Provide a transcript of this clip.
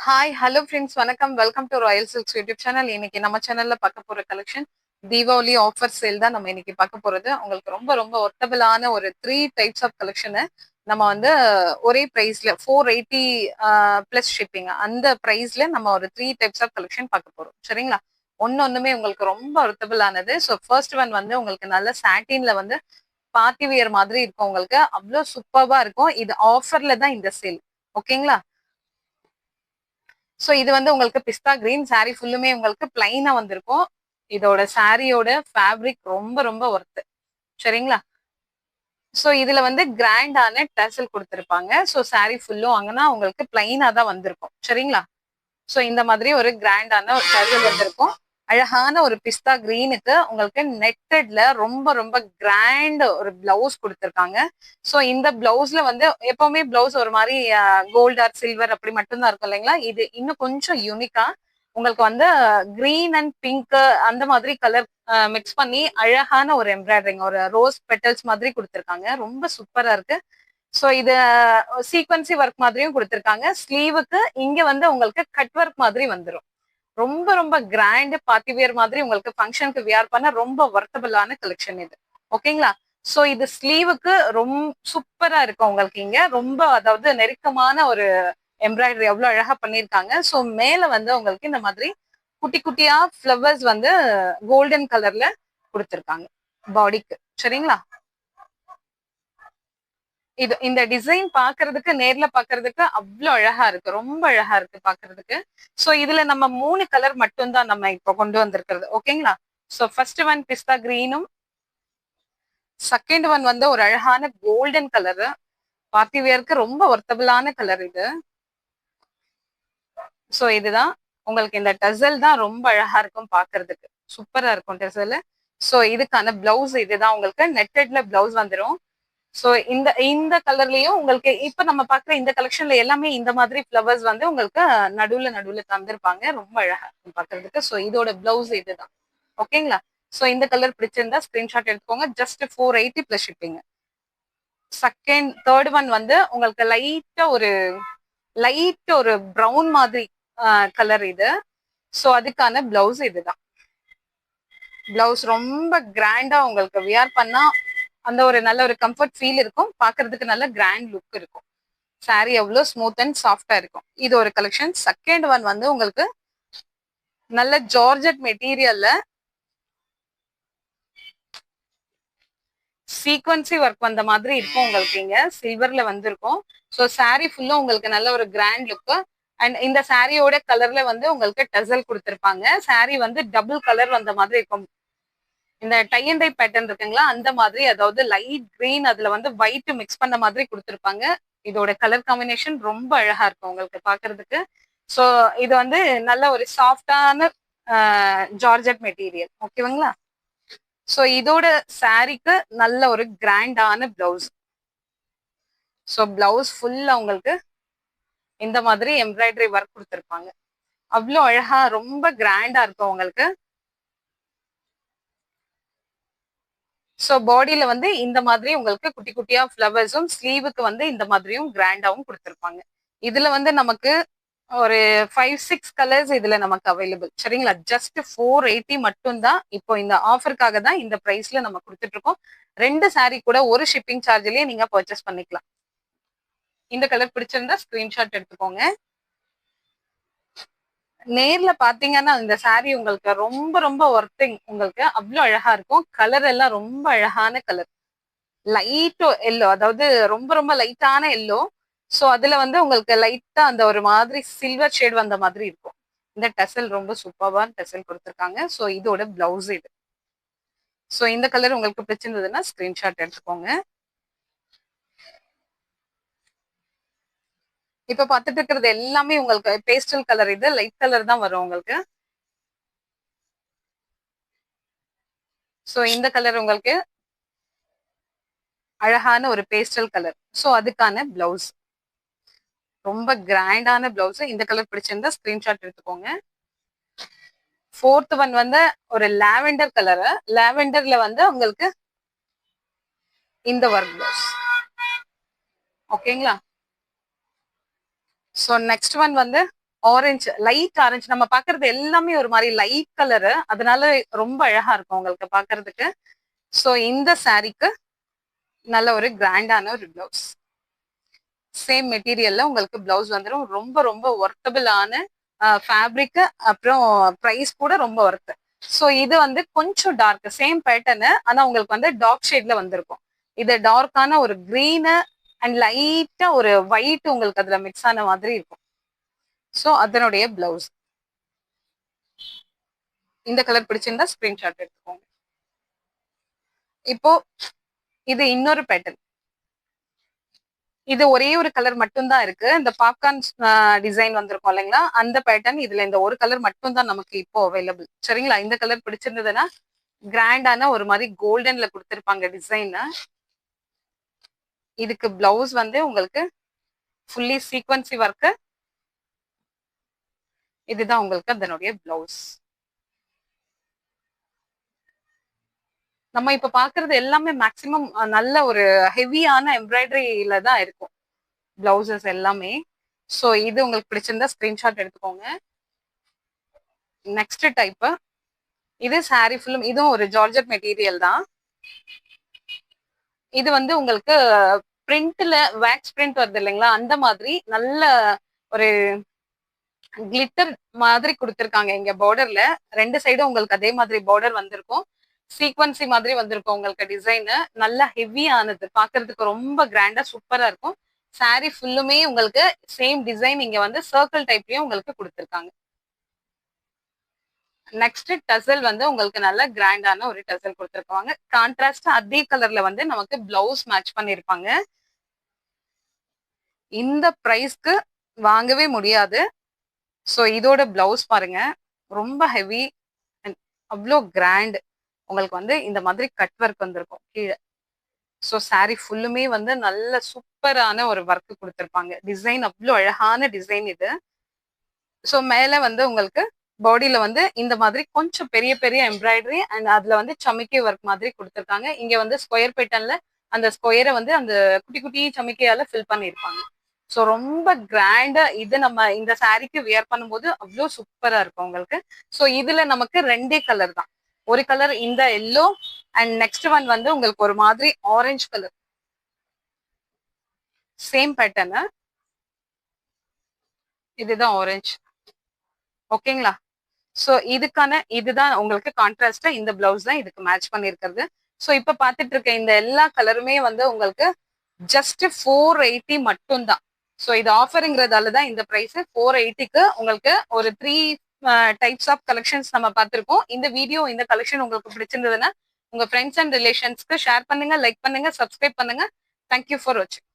Hi hello friends வணக்கம் welcome to Royal silks YouTube channel. இன்னைக்கு நம்ம சேனல்ல பார்க்க போற கலெக்ஷன் தீபாவளி ஆஃபர் சேல் தான் நம்ம இன்னைக்கு பார்க்க போறது. உங்களுக்கு ரொம்ப ரொம்ப ஒர்த்தபிளான ஒரு 3 டைப்ஸ் ஆஃப் கலெக்ஷனை நம்ம வந்து ஒரே பிரைஸ்ல 480 பிளஸ் ஷிப்பிங் அந்த பிரைஸ்ல நம்ம ஒரு 3 டைப்ஸ் ஆஃப் கலெக்ஷன் பார்க்க போறோம். சரிங்களா? ஒன்னொன்னுமே உங்களுக்கு ரொம்ப ஒர்த்தபிளானது. ஸோ ஃபர்ஸ்ட் ஒன் வந்து உங்களுக்கு நல்ல சாட்டின்ல வந்து பார்ட்டி வியர் மாதிரி இருக்கும். உங்களுக்கு அவ்வளோ சூப்பர்வா இருக்கும். இது ஆஃபர்ல தான் இந்த சேல். ஓகேங்களா? ஸோ இது வந்து உங்களுக்கு பிஸ்தா கிரீன் சாரீ ஃபுல்லுமே உங்களுக்கு பிளைனா வந்திருக்கும். இதோட சாரியோட ஃபேப்ரிக் ரொம்ப ரொம்ப ஒர்த்து. சரிங்களா? ஸோ இதுல வந்து கிராண்டான டசல் கொடுத்துருப்பாங்க. ஸோ சாரீ ஃபுல்லும் வாங்கினா உங்களுக்கு பிளைனா தான் வந்திருக்கும். சரிங்களா? ஸோ இந்த மாதிரி ஒரு கிராண்டான ஒரு டசல் வந்திருக்கும். அழகான ஒரு பிஸ்தா கிரீனுக்கு உங்களுக்கு நெட்டட்ல ரொம்ப ரொம்ப கிராண்ட் ஒரு பிளவுஸ் கொடுத்துருக்காங்க. ஸோ இந்த பிளவுஸ்ல வந்து எப்பவுமே பிளவுஸ் ஒரு மாதிரி கோல்ட் ஆர் சில்வர் அப்படி மட்டும்தான் இருக்கும் இல்லைங்களா? இது இன்னும் கொஞ்சம் யூனிக்கா உங்களுக்கு வந்து கிரீன் அண்ட் பிங்க் அந்த மாதிரி கலர் மிக்ஸ் பண்ணி அழகான ஒரு எம்ப்ராய்டரிங் ஒரு ரோஸ் பெட்டல்ஸ் மாதிரி கொடுத்துருக்காங்க. ரொம்ப சூப்பரா இருக்கு. ஸோ இது சீக்வன்சி ஒர்க் மாதிரியும் கொடுத்துருக்காங்க. ஸ்லீவுக்கு இங்க வந்து உங்களுக்கு கட் ஒர்க் மாதிரி வந்துடும். ரொம்ப ரொம்ப கிராண்ட் பார்ட்டி வியர் மாதிரி உங்களுக்கு ஃபங்க்ஷனுக்கு வியர் பண்ண ரொம்ப ஒர்த்தபிளான கலெக்ஷன் இது. ஓகேங்களா? ஸோ இது ஸ்லீவுக்கு ரொம்ப சூப்பரா இருக்கும் உங்களுக்கு. இங்க ரொம்ப அதாவது நெருக்கமான ஒரு எம்ப்ராய்டரி எவ்வளவு அழகா பண்ணியிருக்காங்க. ஸோ மேல வந்து உங்களுக்கு இந்த மாதிரி குட்டி குட்டியா ஃப்ளவர்ஸ் வந்து கோல்டன் கலர்ல கொடுத்துருக்காங்க பாடிக்கு. சரிங்களா? இது இந்த டிசைன் பாக்குறதுக்கு நேர்ல பாக்குறதுக்கு அவ்வளவு அழகா இருக்கு. ரொம்ப அழகா இருக்கு பாக்குறதுக்கு. சோ இதுல நம்ம 3 கலர் மட்டும்தான் நம்ம இப்ப கொண்டு வந்திருக்கிறது. ஓகேங்களா? சோ ஃபர்ஸ்ட் ஒன் பிஸ்தா கிரீனும், செகண்ட் ஒன் வந்து ஒரு அழகான கோல்டன் கலரு. பார்ட்டி வியருக்கு ரொம்ப ஒர்த்தபிளான கலர் இது. சோ இதுதான் உங்களுக்கு இந்த டசல் தான் ரொம்ப அழகா இருக்கும் பாக்குறதுக்கு. சூப்பரா இருக்கும் டசல். சோ இதுக்கான பிளவுஸ் இதுதான் உங்களுக்கு நெட்டட்ல பிளவுஸ் வந்துடும். சோ இந்த இந்த கலர்லயும் உங்களுக்கு இப்ப நம்ம பாக்குற இந்த கலெக்ஷன்ல எல்லாமே இந்த மாதிரி ஃபிளவர்ஸ் வந்து உங்களுக்கு நடுவுல நடுவுல தந்திருப்பாங்க. ரொம்ப அழகா இருக்கும் பாக்குறதுக்கு. சோ இதோட பிளவுஸ் இதுதான். ஓகேங்களா? சோ இந்த கலர் பிடிச்சிருந்தா ஸ்கிரீன்ஷாட் எடுத்துக்கோங்க. Just 480 plus shipping. Second third one வந்து உங்களுக்கு லைட் ஒரு ப்ரௌன் மாதிரி கலர் இது. சோ அதுக்கான பிளவுஸ் இதுதான். பிளவுஸ் ரொம்ப கிராண்டா உங்களுக்கு வியர் பண்ணா அந்த ஒரு நல்ல ஒரு கம்ஃபர்ட் ஃபீல் இருக்கும். பாக்குறதுக்கு நல்ல கிராண்ட் லுக் இருக்கும். சாரி எவ்வளவு ஸ்மூத் அண்ட் சாஃப்டா இருக்கும். இது ஒரு கலெக்ஷன். செகண்ட் ஒன் வந்து உங்களுக்கு நல்ல ஜார்ஜெட் மெட்டீரியல்ல சீக்வன்சி ஒர்க் வந்த மாதிரி இருக்கும் உங்களுக்கு. இங்க சில்வர்ல வந்திருக்கும். ஸோ சாரி ஃபுல்லும் உங்களுக்கு நல்ல ஒரு கிராண்ட் லுக். அண்ட் இந்த சாரியோட கலர்ல வந்து உங்களுக்கு டசல் கொடுத்துருப்பாங்க. சாரி வந்து டபுள் கலர் வந்த மாதிரி இருக்கும். இந்த டை அண்ட் டை பேட்டர்ன் இருக்குங்களா அந்த மாதிரி, அதாவது லைட் கிரீன் அதுல வந்து ஒயிட் மிக்ஸ் பண்ண மாதிரி கொடுத்துருப்பாங்க. இதோட கலர் காம்பினேஷன் ரொம்ப அழகா இருக்கும் உங்களுக்கு பாக்குறதுக்கு. ஸோ இது வந்து நல்ல ஒரு சாஃப்டான ஜார்ஜெட் மெட்டீரியல். ஓகேங்களா? ஸோ இதோட சாரிக்கு நல்ல ஒரு கிராண்டான பிளவுஸ். ஸோ பிளவுஸ் ஃபுல்லா உங்களுக்கு இந்த மாதிரி எம்ப்ராய்டரி ஒர்க் கொடுத்துருப்பாங்க. அவ்வளோ அழகா ரொம்ப கிராண்டா இருக்கும் உங்களுக்கு. ஸோ பாடியில வந்து இந்த மாதிரி உங்களுக்கு குட்டி குட்டியா ஃபிளவர்ஸும், ஸ்லீவுக்கு வந்து இந்த மாதிரியும் கிராண்டாவும் கொடுத்துருப்பாங்க. இதுல வந்து நமக்கு ஒரு 5-6 கலர்ஸ் இதுல நமக்கு அவைலபிள். சரிங்களா? ஜஸ்ட் 480 மட்டும்தான். இப்போ இந்த ஆஃபருக்காக தான் இந்த பிரைஸ்ல நம்ம கொடுத்துட்டு இருக்கோம். 2 சாரி கூட ஒரு ஷிப்பிங் சார்ஜ்லயே நீங்க பர்ச்சேஸ் பண்ணிக்கலாம். இந்த கலர் பிடிச்சிருந்தா ஸ்கிரீன்ஷாட் எடுத்துக்கோங்க. நேர்ல பாத்தீங்கன்னா இந்த சாரி உங்களுக்கு ரொம்ப ரொம்ப ஒர்த்திங். உங்களுக்கு அவ்வளவு அழகா இருக்கும். கலர் எல்லாம் ரொம்ப அழகான கலர். லைட் எல்லோ, அதாவது ரொம்ப ரொம்ப லைட்டான எல்லோ. சோ அதுல வந்து உங்களுக்கு லைட்டா அந்த ஒரு மாதிரி சில்வர் ஷேட் வந்த மாதிரி இருக்கும். இந்த டெசல் ரொம்ப சூப்பர்வான டெசல் கொடுத்துருக்காங்க. சோ இதோட பிளவுஸ் இது. சோ இந்த கலர் உங்களுக்கு பிடிச்சிருந்ததுன்னா ஸ்கிரீன்ஷாட் எடுத்துக்கோங்க. இப்ப பார்த்துட்டு இருக்கிறது எல்லாமே உங்களுக்கு பேஸ்டல் கலர். இது லைட் கலர் தான் வரும் உங்களுக்கு. சோ இந்த கலர் உங்களுக்கு அழகான ஒரு பேஸ்டல் கலர். சோ அதுக்கான பிளவுஸ் ரொம்ப கிராண்டான பிளவுஸ். இந்த கலர் பிடிச்சிருந்தா ஸ்கிரீன்ஷாட் எடுத்துக்கோங்க. ஃபோர்த் ஒன் வந்து ஒரு லாவெண்டர் கலரு. லாவெண்டர்ல வந்து உங்களுக்கு இந்த ஒர்க் பிளவுஸ். ஓகேங்களா? சோ நெக்ஸ்ட் ஒன் வந்து ஆரஞ்சு, லைட் ஆரஞ்சு. நம்ம பாக்குறது எல்லாமே ஒரு மாதிரி லைட் கலரு, அதனால ரொம்ப அழகா இருக்கும் உங்களுக்கு பாக்குறதுக்கு. சோ இந்த சாரீக்கு நல்ல ஒரு கிராண்டான ஒரு பிளவுஸ், சேம் மெட்டீரியல்ல உங்களுக்கு பிளவுஸ் வந்துடும். ரொம்ப ரொம்ப ஒர்த்தபிளான ஃபேப்ரிக், அப்புறம் பிரைஸ் கூட ரொம்ப ஒர்த்து. ஸோ இது வந்து கொஞ்சம் டார்க், சேம் பேட்டர்னு, ஆனா உங்களுக்கு வந்து டார்க் ஷேட்ல வந்திருக்கும். இது டார்க்கான ஒரு கிரீனு அண்ட் லைட்டா ஒரு ஒயிட் உங்களுக்கு அதுல மிக்ஸ் ஆன மாதிரி இருக்கும். ஸோ அதனுடைய பிளவுஸ். இந்த கலர் பிடிச்சிருந்தா ஸ்கிரீன்ஷாட் எடுத்துக்கோங்க. இப்போ இது இன்னொரு பேட்டர்ன். இது ஒரே ஒரு கலர் மட்டும் தான் இருக்கு. இந்த பாப்கார்ன் டிசைன் வந்திருக்கும் இல்லைங்களா, அந்த பேட்டர்ன். இதுல இந்த ஒரு கலர் மட்டும் தான் நமக்கு இப்போ அவைலபிள். சரிங்களா, இந்த கலர் பிடிச்சிருந்ததுன்னா கிராண்டான ஒரு மாதிரி கோல்டன்ல கொடுத்திருப்பாங்க டிசைன். இதுக்கு பிளவுஸ் வந்து உங்களுக்கு ஃபுல்லி சீக்வன்சி ஒர்க்கு. இதுதான் உங்களுக்கு அதனுடைய பிளவுஸ். நம்ம இப்ப பாக்குறது எல்லாமே மேக்சிமம் நல்ல ஒரு ஹெவியான எம்ப்ராய்டரியில தான் இருக்கும் பிளவுசஸ் எல்லாமே. ஸோ இது உங்களுக்கு பிடிச்சிருந்தா ஸ்கிரீன்ஷாட் எடுத்துக்கோங்க. நெக்ஸ்ட் டைப், இது சாரி ஃபுல்லும், இதுவும் ஒரு ஜார்ஜெட் மெட்டீரியல் தான். இது வந்து உங்களுக்கு பிரிண்ட்ல வேக்ஸ் பிரிண்ட் வருது இல்லைங்களா, அந்த மாதிரி நல்ல ஒரு கிளிட்டர் மாதிரி கொடுத்துருக்காங்க. இங்க பார்டர்ல ரெண்டு சைடும் உங்களுக்கு அதே மாதிரி பார்டர் வந்திருக்கும். சீக்வன்சி மாதிரி வந்திருக்கும் உங்களுக்கு டிசைன். நல்லா ஹெவியானது, பாக்குறதுக்கு ரொம்ப கிராண்டா சூப்பரா இருக்கும். சாரி ஃபுல்லுமே உங்களுக்கு சேம் டிசைன் இங்க வந்து சர்க்கிள் டைப்லயும் உங்களுக்கு கொடுத்துருக்காங்க. நெக்ஸ்ட் டசல் வந்து உங்களுக்கு நல்ல கிராண்டான ஒரு டசல் கொடுத்துருக்காங்க. கான்ட்ராஸ்ட் அதே கலர்ல வந்து நமக்கு பிளவுஸ் மேட்ச் பண்ணிருப்பாங்க. இந்த பிரைஸ்க்கு வாங்கவே முடியாது. ஸோ இதோட பிளவுஸ் பாருங்க, ரொம்ப ஹெவி அண்ட் அவ்வளோ கிராண்ட். உங்களுக்கு வந்து இந்த மாதிரி கட் ஒர்க் வந்திருக்கும் கீழே. ஸோ சாரி ஃபுல்லுமே வந்து நல்ல சூப்பரான ஒரு ஒர்க் கொடுத்துருப்பாங்க. டிசைன் அவ்வளோ அழகான டிசைன் இது. ஸோ மேலே வந்து உங்களுக்கு பாடியில வந்து இந்த மாதிரி கொஞ்சம் பெரிய பெரிய எம்ப்ராய்டரி அண்ட் அதுல வந்து சமிக்கை ஒர்க் மாதிரி கொடுத்துருக்காங்க. இங்க வந்து ஸ்கொயர் பேட்டர்ன்ல அந்த ஸ்கொயரை வந்து அந்த குட்டி குட்டி சமிக்கையால ஃபில் பண்ணியிருப்பாங்க. ஸோ ரொம்ப கிராண்டா இது நம்ம இந்த சாரிக்கு வியர் பண்ணும்போது அவ்வளோ சூப்பரா இருக்கும் உங்களுக்கு. ஸோ இதுல நமக்கு ரெண்டே கலர் தான். ஒரு கலர் இந்த எல்லோ அண்ட் நெக்ஸ்ட் ஒன் வந்து உங்களுக்கு ஒரு மாதிரி ஆரஞ்சு கலர், சேம் பேட்டர்னு. இதுதான் ஆரஞ்சு. ஓகேங்களா, ஸோ இதுதான் உங்களுக்கு கான்ட்ராஸ்டா இந்த பிளவுஸ் தான் இதுக்கு மேட்ச் பண்ணிருக்கிறது. ஸோ இப்ப பாத்துட்டு இருக்க இந்த எல்லா கலருமே வந்து உங்களுக்கு ஜஸ்ட் 480 மட்டும் தான். ஸோ இது ஆஃபருங்கிறதால தான் இந்த பிரைஸ் 480க்கு உங்களுக்கு ஒரு 3 டைப்ஸ் ஆஃப் கலெக்ஷன்ஸ் நம்ம பார்த்திருக்கோம். இந்த வீடியோ இந்த கலெக்ஷன் உங்களுக்கு பிடிச்சிருந்ததுன்னா உங்க ஃப்ரெண்ட்ஸ் அண்ட் ரிலேஷன்ஸ்க்கு ஷேர் பண்ணுங்க, லைக் பண்ணுங்க, சப்ஸ்கிரைப் பண்ணுங்க. தேங்க்யூ ஃபார் வாட்சிங்.